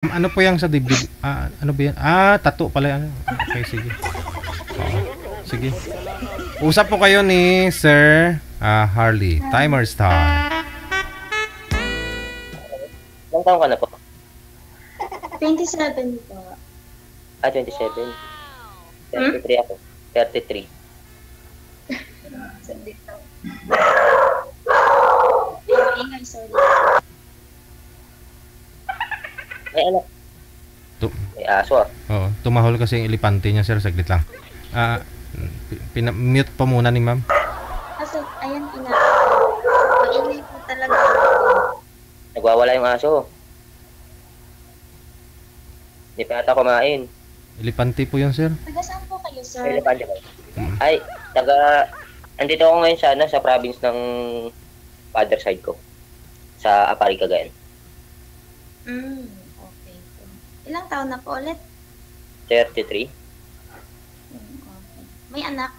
Ano po yung sa dibdib? Ano ba yan? Tattoo pala. Ano? Okay, sige. Oo. Sige. Usap po kayo ni Sir Harley. Timer start. Ilang taon ka na po? 27 po. 27. 33 ako. 33. Saglit lang. Ingay, sorry. May anak. May aso ah. Oo. Tumahol kasi yung elepante niya, sir. Saglit lang. Mute pa muna ni ma'am. Kasi, ayan, maingay po talaga. Nagwawala yung aso. Hindi pa ata kumain. Elepante po yun, sir. Taga saan po kayo, sir? May elepante ba? Ay, andito ako ngayon sa province ng father side ko. Sa Apari, Cagayan. Okay po. Ilang taon na po ulit? 33. Okay. May anak?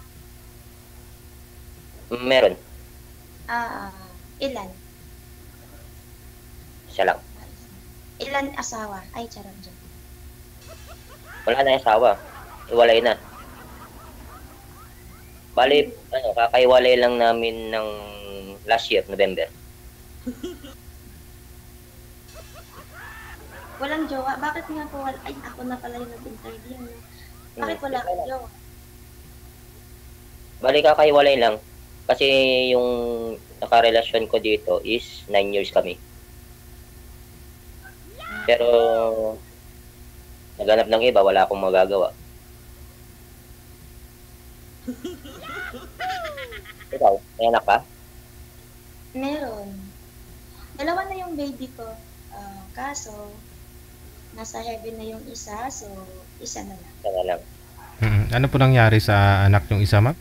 Meron. Ilan? Siya lang. Ilan asawa? Ay, charot dyan. Wala na yung asawa. Iwalay na. Bali, kakaiwalay lang namin ng last year, November. Walang jowa? Bakit nga po wala? Ay, ako na pala yung nag-interview. No? Bakit wala kang jowa? Bali, kakaiwalay lang. Kasi yung nakarelasyon ko dito is 9 years kami. Pero, naghanap ng iba, wala akong magagawa. Ikaw, may anak ka? Meron. Dalawa na yung baby ko. Kaso, nasa heaven na yung isa, so isa na lang. Isa na lang. Ano po nangyari sa anak yung isa, ma'am?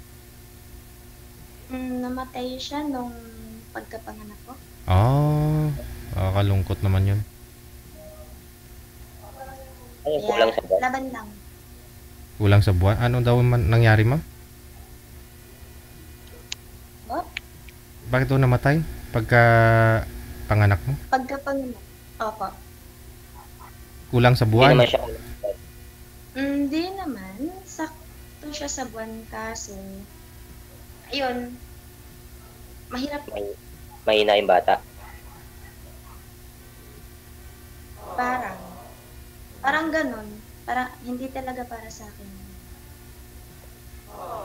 Namatay siya nung pagkapanganak ko. Kalungkot naman yun. Ay, kulang sa buwan. Laban lang. Kulang sa buwan. Ano daw nangyari, ma'am? Oh? Bakit daw namatay? Pagka panganak mo? Pagkapanganak. Opo. Kulang sa Hindi buwan? naman siya. Hindi naman. Sakto siya sa buwan kaso. Ayun. Mahirap. Mahina yung bata. Parang ganun. Parang hindi talaga para sa akin.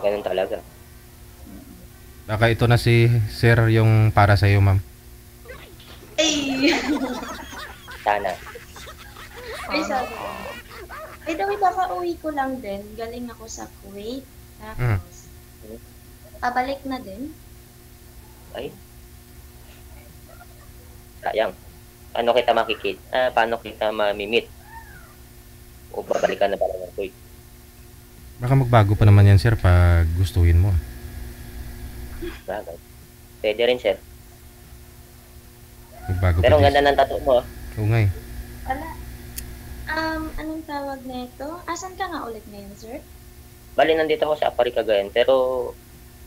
Ganun talaga. Baka ito na si Sir yung para sa iyo, ma'am. Ay! Sana. Ay, sorry. By the way, baka uwi ko lang din. Galing ako sa Kuwait. Tapos, pabalik na din. Ay. Sayang. Paano kita makikita? Paano kita mamimit? O babalikan na pala ng Kuwait? Baka magbago pa naman yan, sir, pag gustuhin mo. Bagay. Pwede rin, sir. Magbago Pero pa ang din. ganda ng tattoo mo. Oo nga eh. Wala. Anong tawag na ito? Asan ka nga ulit ngayon, sir? Bali, nandito ako sa Apari, Cagayan. Pero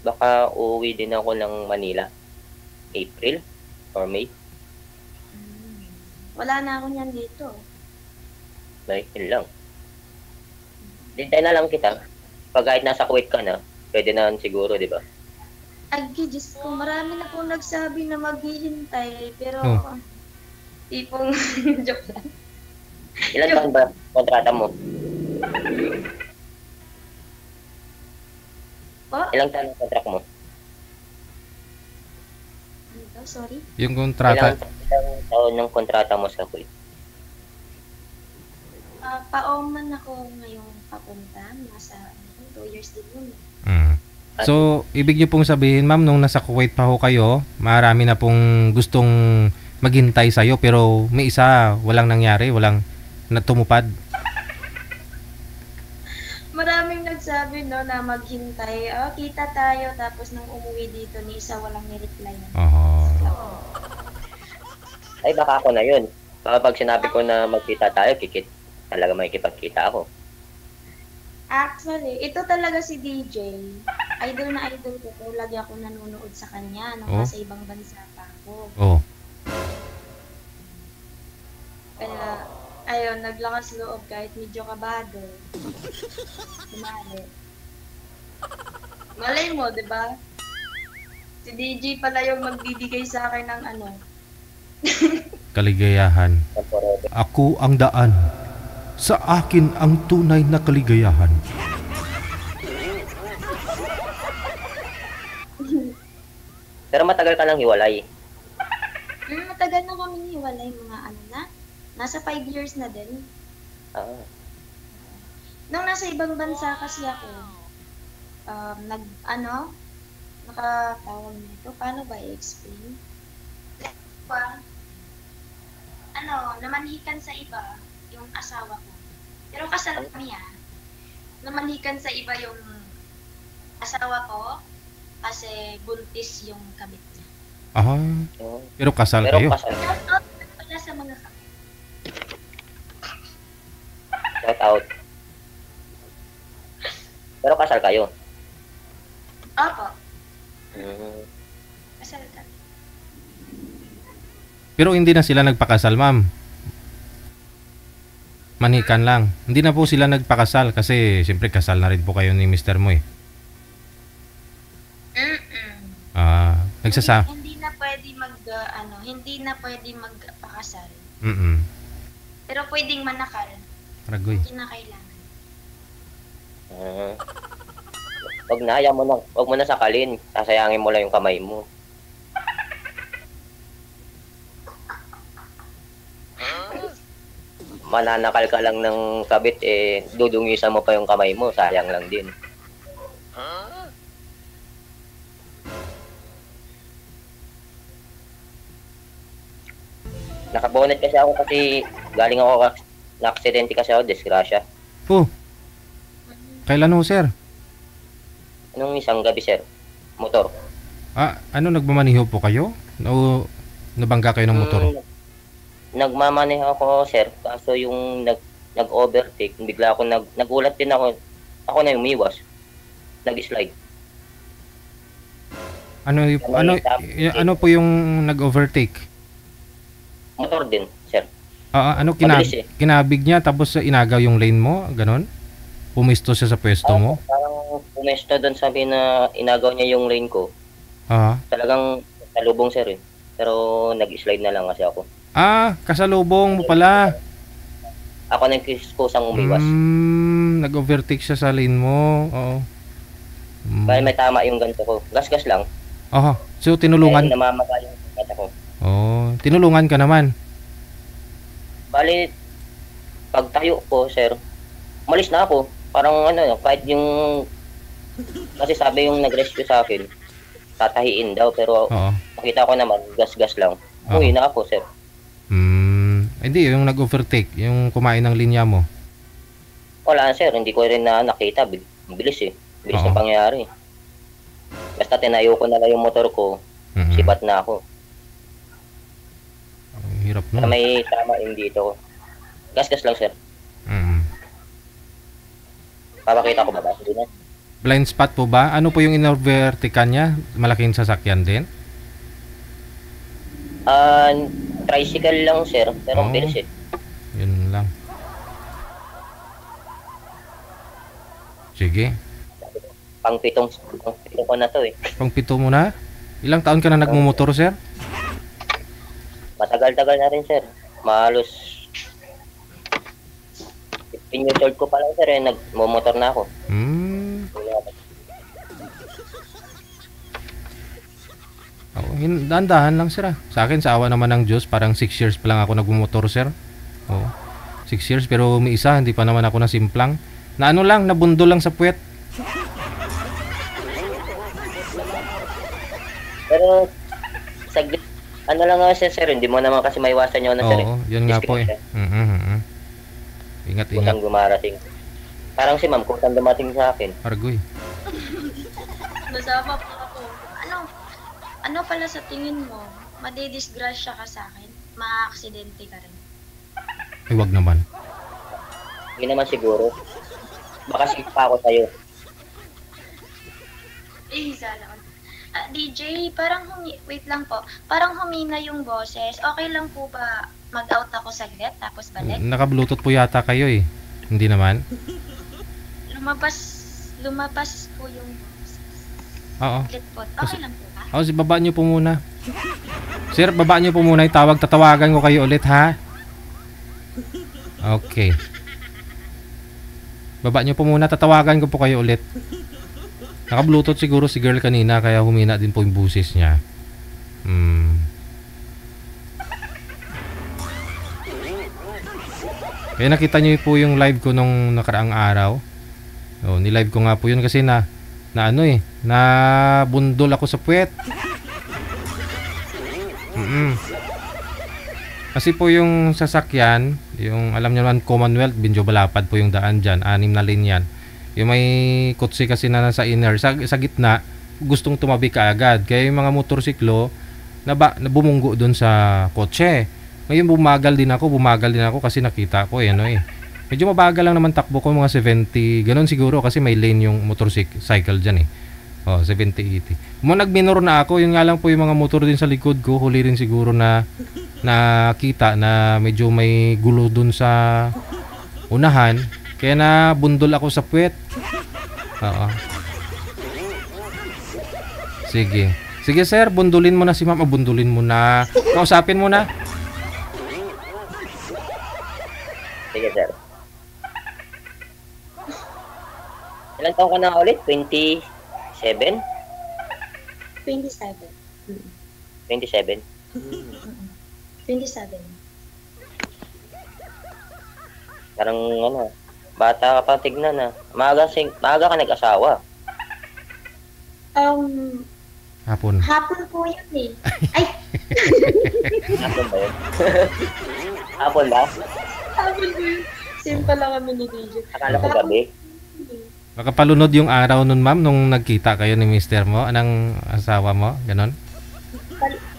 baka uuwi din ako ng Manila. April or May. Wala na ako niyan dito. May, yun lang. Dintay na lang kita. Pag kahit nasa Kuwait ka na, pwede na siguro, di ba? Agi, Diyos ko, marami na pong nagsabi na maghihintay. Pero, tipong joke lang. Ilan taon ba kontrata mo? Po? Ilang taon ang contract mo? Ano daw? Sorry? Yung kontrata, Ilang taon ng kontrata mo sa Kuwait? Pauman ako ngayong papunta. Nasa 2 years din yun. So, ibig niyo pong sabihin, ma'am, nung nasa Kuwait pa ho kayo, marami na pong gustong maghintay sa'yo, pero may isa, walang nangyari, walang natumupad. Maraming nagsabi no na maghintay. Kita tayo. Tapos nang umuwi dito ni isa walang ni-reply na. Ay, baka ako na yun. Baka pag sinabi ko na magkita tayo, talaga makikipagkita ako. Actually, ito talaga si DJ. Idol na idol ko. Pero lagi ako nanonood sa kanya nung nasa ibang bansa pa ako. Kaya, Ayun, naglakas loob kahit medyo kabado. Kumari. Malay mo, di ba? Si DJ pala yung magbibigay sa akin ng ano. Kaligayahan. Ako ang daan. Sa akin ang tunay na kaligayahan. Pero matagal ka lang hiwalay. Matagal na kami hiwalay, mga ano na. Nasa 5 years na din. Ah. Nung nasa ibang bansa kasi ako, nakatawag nito, paano ba i-explain? Namanhikan sa iba yung asawa ko. Pero kasal kami namanhikan sa iba yung asawa ko kasi buntis yung kabit niya. Pero kasal kayo? Wala sa mga kabit. Shout out. Pero kasal kayo? Opo, Mm. kasal ka. Pero hindi na sila nagpakasal, ma'am. Manikan lang. Hindi na po sila nagpakasal kasi siyempre kasal na rin po kayo ni Mr. mo eh. Nagsasa. Hindi na pwede hindi na pwede magpakasal. Pero pwedeng manakal. Ragoy. Hindi na kailangan. Wag mo na sakalin. Sasayangin mo lang yung kamay mo. Mananakal ka lang ng kabit dudungisan mo pa yung kamay mo, sayang lang din. Nakabonet kasi ako kasi galing ako na-aksidente kasi ako, disgrasya. Kailan ho, sir? Anong isang gabi, sir? Motor. Nagmamaniho po kayo? O nabangga kayo ng motor? Nagmamaneho ako, sir. Kaso yung nag-overtake, bigla ako nagulat din ako. Ako na yung umiwas. Nag-slide. Ano po yung nag-overtake? Motor din, sir. Mabilis kinabig niya tapos inagaw yung lane mo? Ganon? Pumisto siya sa pwesto mo? Parang pumisto doon, sabi na inagaw niya yung lane ko. Talagang salubong, sir eh. Pero nag-slide na lang kasi ako. Kasalubong mo pala. Ako nagkusang umiwas. Nag-overtake siya sa lane mo. Oo. Kaya may tama yung ganito ko. Gas-gas lang. So tinulungan? Kaya namamaga yung kata ko. Tinulungan ka naman? Bali, pagtayo ko, sir, umalis na ako. Parang kahit yung, kasi sabi yung nag-rescue sa akin, tatahiin daw, pero nakita ko naman, gas-gas lang. Uwi na ako, sir. Hindi, yung nag-overtake, yung kumain ng linya mo. Wala, sir, hindi ko rin nakita. Bilis eh. Bilis yung pangyayari. Basta tinayo ko na lang yung motor ko, sibat na ako. Hirap nun. May tama yung dito. Gas-gas lang, sir. Papakita ko ba? Hindi na. Blind spot po ba? Ano po yung in-overtakean niya? Malaking sasakyan din? Tricycle lang, sir. Pero bilis eh. Yun lang. Sige. Pang-pitong ko na to eh. Pang-pito mo na? Ilang taon ka na nagmumotor, sir? Matagal-tagal na rin, sir. Mahalos 15 years old ko pa lang, sir. Nagmumotor na ako. Dahan-dahan lang, sir. Sa akin, sa awa naman ng Diyos, parang 6 years pa lang ako nagmumotor, sir. 6 years, pero may isa, hindi pa naman ako nasimplang. Nabundol lang sa puwet. Pero, saglit, lang nga, sir, hindi mo naman kasi maiwasan yun, sir. Yun nga po eh. Ingat-ingat. Kutang dumarating. Parang si ma'am, kutang dumating sa akin. Argoy. Nasama pa ako. Ano pala sa tingin mo? Madidisgrasya ka sa akin? Ma-aksidente ka rin? Ay, wag naman. Hindi naman siguro. Baka sipa ako sa'yo. Sana. DJ, wait lang po. Parang humina yung boses. Okay lang po ba mag-out ako saglit, tapos balik. Naka-bluetooth po yata kayo eh. Hindi naman? Lumabas po yung Oo. saglit po. Okay lang po ba? O, baba nyo po muna. Sir, baba nyo po muna yung tawag. Tatawagan ko kayo ulit, ha? Okay. Baba nyo po muna. Tatawagan ko po kayo ulit. Naka-bluetooth siguro si girl kanina, kaya humina din po yung busis niya. Kaya nakita nyo po yung live ko nung nakaraang araw. Ni-live ko nga po yun kasi na bundol ako sa puwet. Kasi po yung sasakyan, yung alam nyo naman Commonwealth, Binjo Balapad po yung daan dyan, 6 na lane yan. Yung may kotse kasi na nasa inner, sa gitna, gustong tumabi ka agad. Kaya yung mga motorsiklo, na bumunggo dun sa kotse. Ngayon bumagal din ako kasi nakita ko medyo mabagal lang naman takbo ko, mga 70, ganun siguro kasi may lane yung motorcycle dyan 70-80. Nag-minor na ako, yun nga lang po yung mga motor din sa likod ko, huli rin siguro na nakita na medyo may gulo dun sa unahan, kaya na bundol ako sa puwet. Sige sir, bundulin mo na si ma'am, bundulin mo na. Kausapin mo na. Sige, sir. Ilang taon ka na ulit? 27? 27. 27? 27. Parang bata ka pa tignan Maaga ka nag-asawa. Hapon Po yun eh. Ay! Hapon ba yun? Hapon ba? Hapon po yun. Simple lang kami ni DJ. Akala ko gabi. Baka palunod yung araw nun ma'am nung nagkita kayo ni mister mo, anong asawa mo, ganon?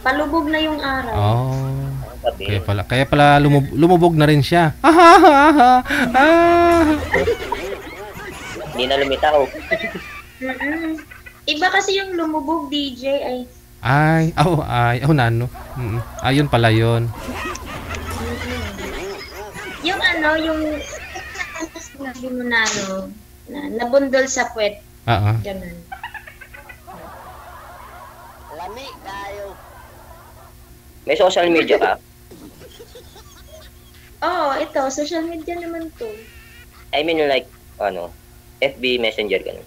Palubog na yung araw. Gabi. Kaya pala lumubog na rin siya. Hindi na lumitaw. Iba kasi yung lumubog, DJ, nano. Ayun pala yun. Yung yung sinabi mo na nabundol sa puwet. Ganun. Lami tayo. May social media ka? Ito, social media naman to. I mean like, FB Messenger ganun.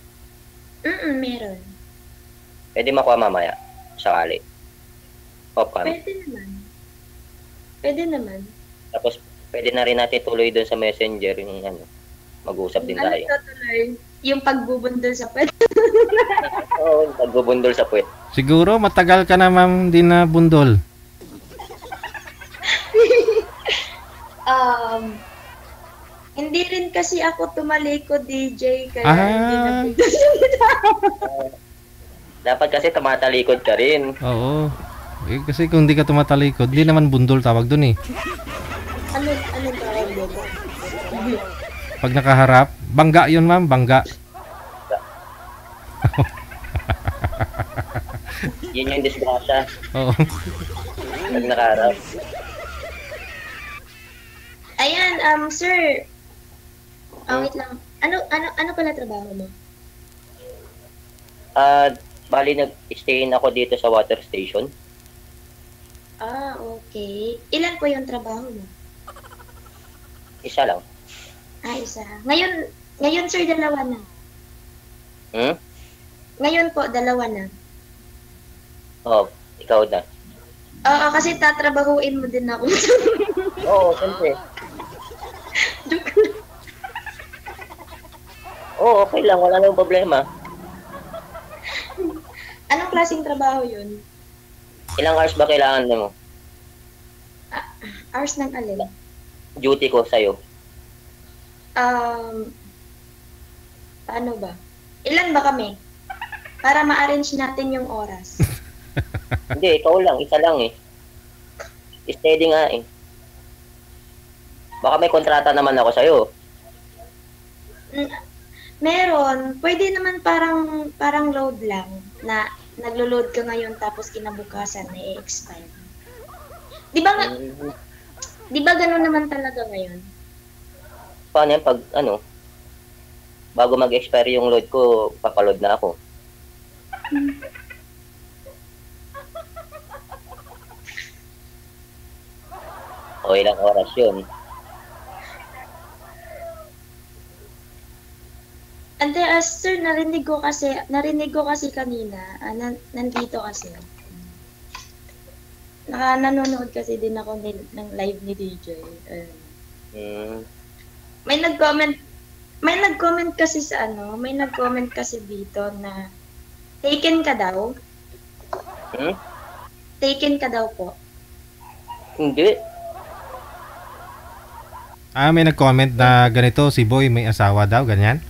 Meron. Pwede makuha mamaya, sakali. Off-cam. Pwede naman. Tapos, pwede na rin natin tuloy doon sa Messenger yung mag-usap din tayo. Tuloy? Yung pagbubundol sa puwet? Oo, pagbubundol sa puwet. Siguro matagal ka na ma'am din na bundol. Hindi rin kasi ako tumalikod, DJ, kaya hindi na bundol. Dapat kasi tumatalikod ka rin. Oo. Kasi kung hindi ka tumatalikod, hindi naman bundol tawag dun Anong tawag doon? Pag nakaharap, bangga yun ma'am, bangga. Yun yung disgrasya. Oo. Pag nakaharap. Ayan, sir. Wait lang. Ano pala trabaho mo? Bali nag-stay ako dito sa water station. Okay. Ilan po yung trabaho mo? Isa lang. Isa. Ngayon sir, dalawa na. Ngayon po, dalawa na. Ikaw na. Oo, kasi tatrabahuin mo din ako. Oo, siyempre. Joke lang. Oo, okay lang. Wala nang problema. Anong klaseng trabaho yun? Ilang hours ba kailangan mo? Hours ng alin? Duty ko sa'yo. Paano ba? Ilan ba kami? Para ma-arrange natin yung oras. Hindi, ikaw lang. Isa lang Steady nga Baka may kontrata naman ako sa'yo. Meron. Pwede naman parang load lang. Na naglo-load ka ngayon tapos kinabukasan na i-expire. Di ba nga? Di ba ganun naman talaga ngayon? Paano yan pag ano, bago mag-expire yung load ko, papaload na ako. O ilang oras yun. Ante, sir, narinig ko kasi kanina, nandito kasi. Nanonood kasi din ako ng live ni DJ. Hmm. May nag-comment kasi sa ano, may nag-comment kasi dito na taken ka daw. Hmm? Taken ka daw po. Hindi. May nag-comment na ganito, si Boy may asawa daw, ganyan?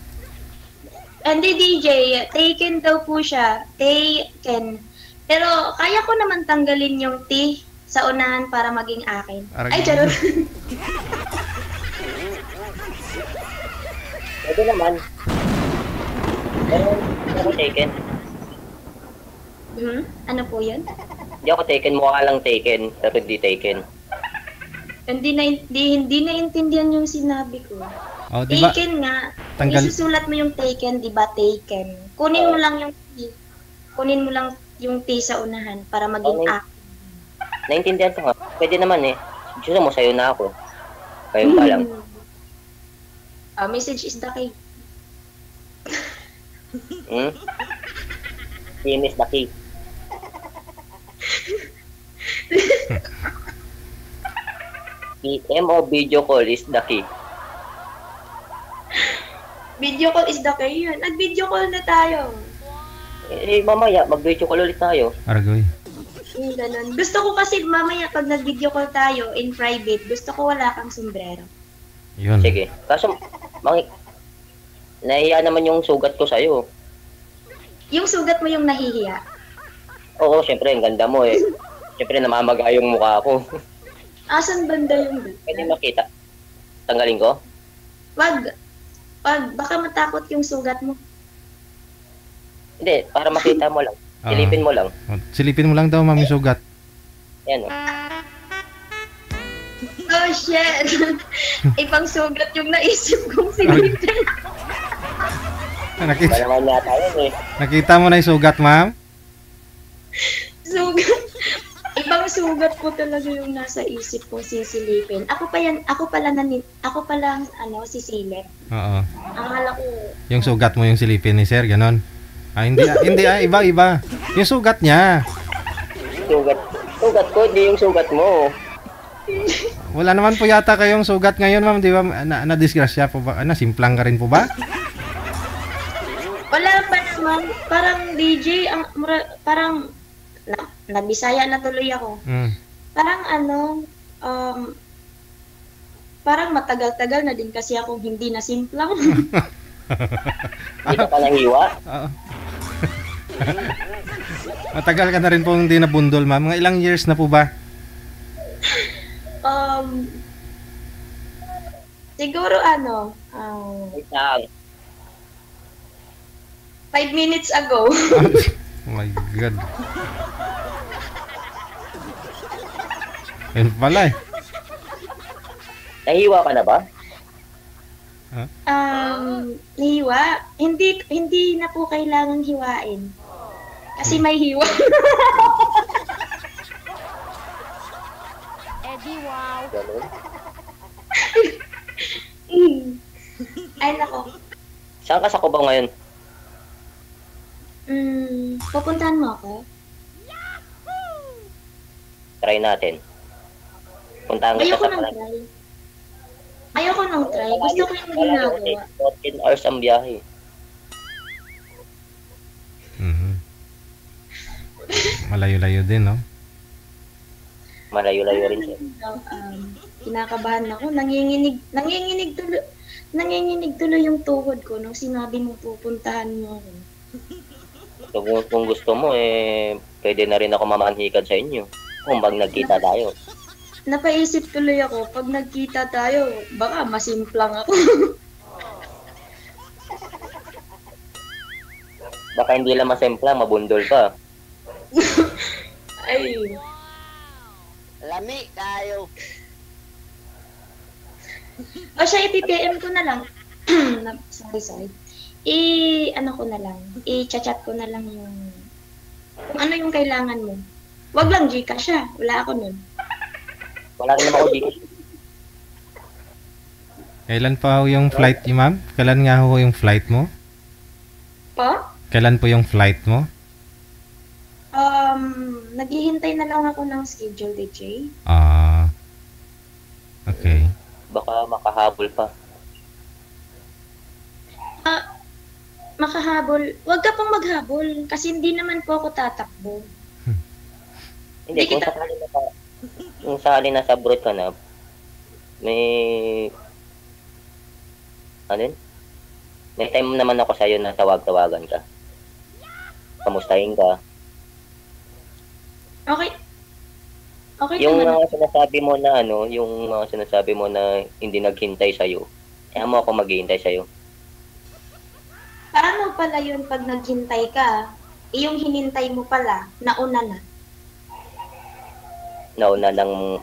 Hindi DJ, taken daw po siya. Taken. Pero kaya ko naman tanggalin yung T sa unahan para maging akin. Ay, charot. Pwede naman. Pero hindi ako taken. Ano po yun? Hindi ako taken, mukha lang taken, pero hindi taken. Hindi naintindihan yung sinabi ko. Oh, di ba? Taken nga. Tanggal- Isusulat mo yung taken, di ba? Taken. Kunin mo lang yung T. Kunin mo lang yung T sa unahan para maging Okay. akin. Naintindihan ko nga. Pwede naman eh. Gusto mo, sa'yo na ako. Ngayon pa lang. Message is the key. Hmm? Team is the key. PM o video call is the key. Video call is the key yun. Nag-video call na tayo. Mamaya, mag-video call ulit tayo. Aragoy. Ganun. Gusto ko kasi mamaya pag nag-video call tayo in private, gusto ko wala kang sombrero. Yun. Sige. Kaso, nahiya naman yung sugat ko sa'yo. Yung sugat mo yung nahihiya. Oo, syempre, ang ganda mo eh. Syempre, namamaga yung mukha ko. Asan banda yung ganda? Pwede makita. Tanggalin ko? Wag, baka matakot yung sugat mo. Hindi, para makita mo lang. Silipin mo lang. Oh, silipin mo lang daw, ma'am, yung sugat. Yan o. Oh shit! Ibang sugat yung naisip kong silipin. Nakita, Malaman yata yun eh. nakita mo na yung sugat, ma'am? Sugat. Ibang sugat po talaga yung nasa isip kong sisilipin. Ako pala sisilip. Oo. Akala ko, Yung sugat mo yung silipin ni sir, ganon. Hindi, iba. Yung sugat niya. Sugat ko, hindi yung sugat mo. Wala naman po yata kayong sugat ngayon, ma'am, di ba? Na-disgrasya po ba? Simplang ka rin po ba? wala pa naman. Parang DJ, parang nabisaya na tuloy ako. Parang parang matagal-tagal na din kasi akong hindi na simplang. Hindi ka pa nahiwa. Oo. Matagal ka na rin po hindi nabundol, ma'am. Mga ilang years na po ba? Siguro Wait lang. 5 minutes ago. Oh my God. Yan pala eh. Nahiwa ka na ba? Hiwa? Hindi na po kailangang hiwain. Kasi may hiwa. Eddie, wow. Ganun. Ay nako. Saan ka sa Cubao ngayon? Pupuntahan mo ako? Try natin. Puntahan kita Ayoko sa nang try. Ayoko nang try. Gusto ko yung ginagawa. 14 hours ang biyahe. Malayo-layo din, no? Malayo-layo rin siya. Kinakabahan ako. Nanginginig tuloy yung tuhod ko nung sinabi mo pupuntahan mo ako. So, kung gusto mo, pwede na rin ako mamanhikan sa inyo. Kung bang nagkita tayo. Napaisip tuloy ako, pag nagkita tayo, baka masimplang ako. Baka hindi lang masempla, mabundol ka. Ay, Lami kayo. O siya, i-PM ko na lang. Sorry. Ano ko na lang. I-chat ko na lang yung kung ano yung kailangan mo. Wag lang Gcash siya. Wala ako nun. Wala rin naman ako dito. Kailan pa ho yung flight niyo, ma'am? Kailan nga ho yung flight mo? Po? Kailan po yung flight mo? Naghihintay na lang ako ng schedule, DJ. Okay. Baka makahabol pa. Makahabol. Wag ka pong maghabol kasi hindi naman po ako tatakbo. Hindi, kung sakali nasa abroad ka na, may ano yun? May time naman ako sa'yo na tawag-tawagan ka. Kamustahin ka. Okay. Okay Yung naman. mga sinasabi mo na yung mga sinasabi mo na hindi naghintay sa'yo, kaya mo ako maghihintay sa'yo. Paano pala yun pag naghintay ka? Yung hinintay mo pala, nauna na. Nauna nang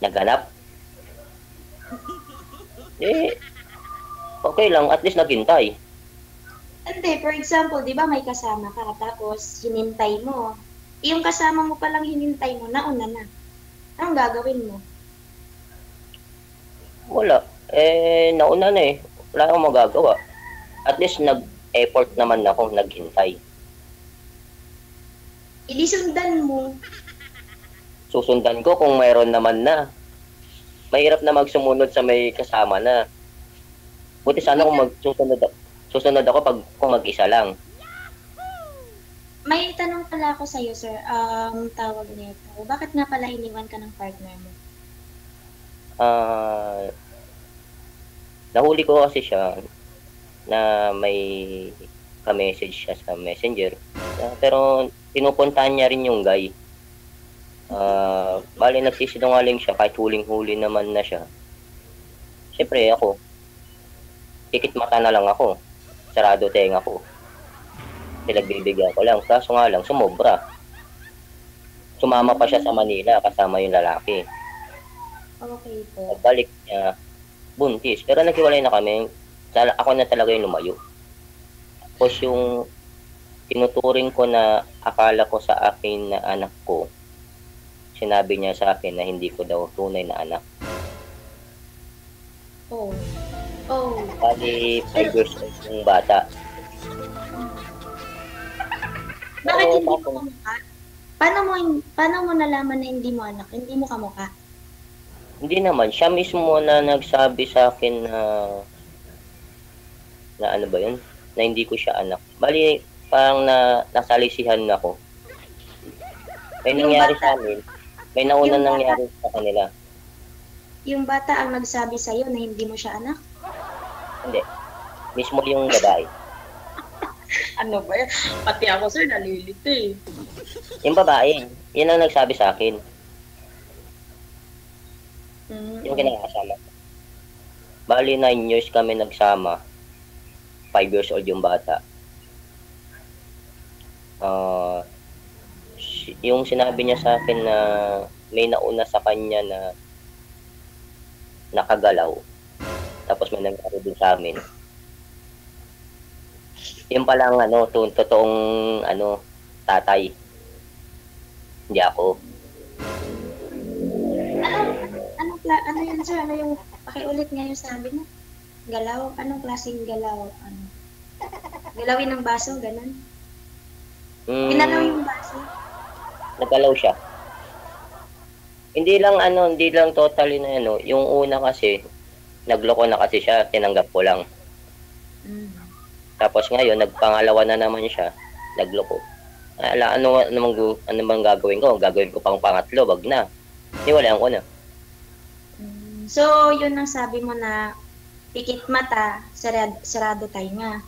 naghanap. Okay lang, at least naghintay. Hindi, for example, di ba may kasama ka, tapos hinintay mo. Yung kasama mo palang hinintay mo, nauna na. Anong gagawin mo? Wala. Nauna na eh. Wala akong magagawa. At least nag-effort naman ako, naghintay. Idi sundan mo. Susundan ko kung mayroon naman na. Mahirap na magsumunod sa may kasama na. Buti sana kung susunod ako kung mag-isa lang. May tanong pala ako sa'yo, sir. Tawag nito. Bakit nga pala iniwan ka ng partner mo? Nahuli ko kasi siya na may ka-message siya sa messenger. Pero pinupuntahan niya rin yung guy. Bali nagsisinungaling siya kahit huling-huli naman na siya. Siyempre ako, tikit mata na lang ako. Sarado tenga ko. Pinagbibigyan ko lang. Kaso nga lang, sumobra. Sumama pa siya sa Manila kasama yung lalaki. Okay po. Pagbalik niya, buntis. Pero naghiwalay na kami. Ako na talaga yung lumayo. Tapos yung tinuturing ko na akala ko sa akin na anak ko, sinabi niya sa akin na hindi ko daw tunay na anak. Oh. Bali, 5 years old yung bata. Bakit Oo, hindi mo tapos- kamukha? Paano mo nalaman na hindi mo anak? Hindi mo kamukha? Hindi naman. Siya mismo na nagsabi sa akin na ano ba yun? Na hindi ko siya anak. Bali, parang nasalisihan ako. May Yung nangyari bata- sa amin. May nauna yung bata- nangyari sa kanila. Yung bata ang nagsabi sa'yo na hindi mo siya anak? Hindi. Mismo yung babae. Ano ba yan? Pati ako, sir, nalilito eh. Yung babae, yun ang nagsabi sa akin. Yung kinakasama. Bali, 9 years kami nagsama. 5 years old yung bata. Yung sinabi niya sa akin na may nauna sa kanya na nakagalaw. Tapos may nangyari din sa amin. Yung palang totoong tatay. Hindi ako. Ano yun, sir? Ano yung, pakiulit nga yung sabi mo? Galaw? Anong klaseng galaw? Ano? Galawin ng baso, ganun? Ginalaw yung baso? Nagalaw siya. Hindi lang totally na yung una kasi, nagloko na kasi siya, tinanggap ko lang. Tapos ngayon, nagpangalawa na naman siya, nagloko. Ano bang gagawin ko? Gagawin ko pang pangatlo, wag na. Niwalaan ko na. So, yun ang sabi mo na pikit mata, sarado tainga.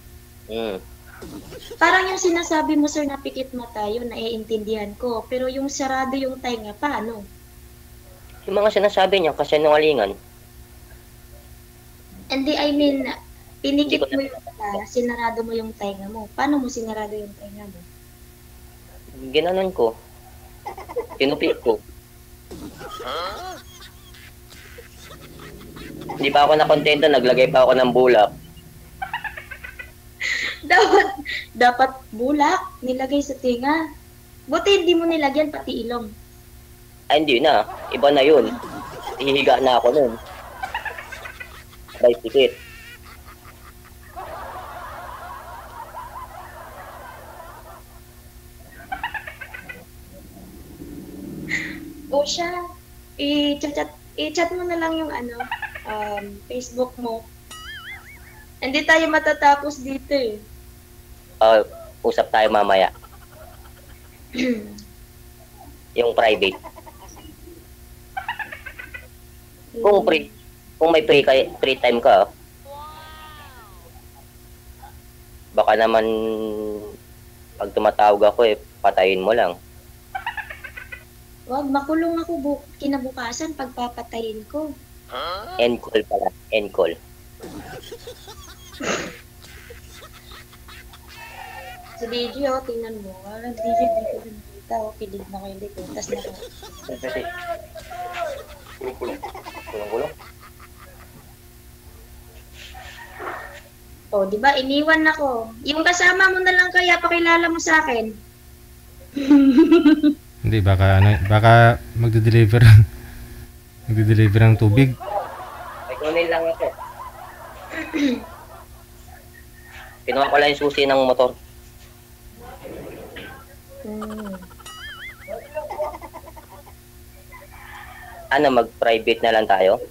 Parang yung sinasabi mo, sir, na pikit mata, yun naiintindihan ko. Pero yung sarado yung tainga, paano? Yung mga sinasabi niya, kasi nungalingan. Hindi, I mean, pinikit mo yung mata, sinarado mo yung tainga mo. Paano mo sinarado yung tainga mo? Ginanon ko. Tinupik ko. Hindi pa ako nakontento, naglagay pa ako ng bulak. Dapat bulak, nilagay sa tinga. Buti hindi mo nilagyan pati ilong. Ay, hindi na. Iba na yun. Ihihiga na ako nun. Sabay pikit. O siya, i-chat mo na lang yung Facebook mo. Hindi tayo matatapos dito eh. Usap tayo mamaya. Yung private. Kung may free time ka, baka naman pag tumatawag ako patayin mo lang. Wag, makulong ako kinabukasan pagpapatayin ko. End call pala. End call. Si DJ, tingnan mo. DJ, di ko rin nakita. Kilig na kayo dito. Tapos Kasi, kulong-kulong. Oh, di ba? Iniwan ako. Yung kasama mo na lang kaya pakilala mo sa akin. Hindi, baka magde-deliver ng tubig. May kunin lang ako. Kinuha ko lang yung susi ng motor. Ano, mag-private na lang tayo?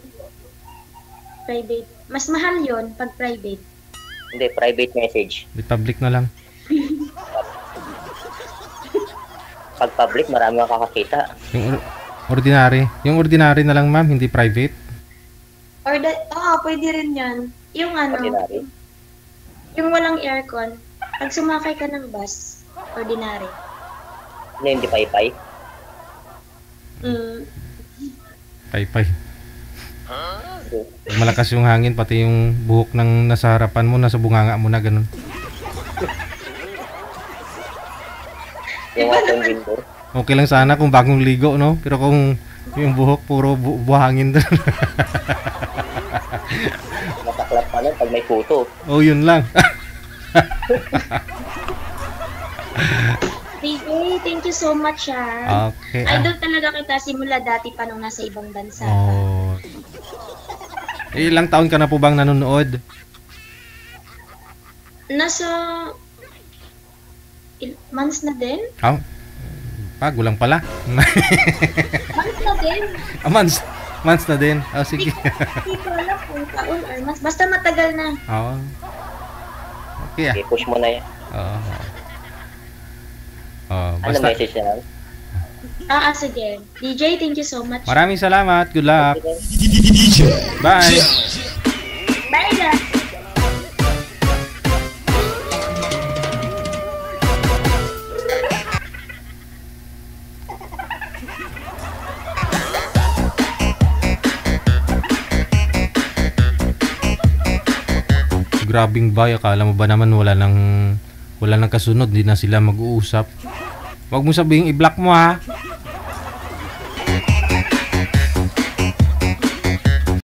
Private. Mas mahal yon pag private. Hindi, private message. Di public na lang. Pag public, marami kang kakakita. Yung ordinary na lang, ma'am, hindi private. Pwede rin yan. Yung Ordinary. yung walang aircon. Pag sumakay ka ng bus, ordinary. Ano, hindi pay-pay? Pay-pay. Malakas yung hangin, pati yung buhok ng nasa harapan mo, nasa bunganga mo na, ganun. Yung open window. Okay lang sana kung bagong ligo, no? Pero kung yung buhok, puro buhangin doon. Masaklap pa nun pag may puto. Oh, yun lang. DJ, thank you so much Okay. Idol talaga kita simula dati pa nung nasa ibang bansa. Oh. Ilang taon ka na po bang nanonood? Nasa months na din? Oh. Gulang pala. Months na din. Months na din. Oh, sige. Hindi ko alam kung taon or months. Basta matagal na. Oh. Okay. Okay, push mo na yan. Ano Basta. message na lang? Sige. DJ, thank you so much. Maraming salamat. Good luck. Bye. Bye, guys. Grabing bay, akala mo ba naman wala nang kasunod, di na sila mag-uusap. Wag mo sabihing i-block mo, ha.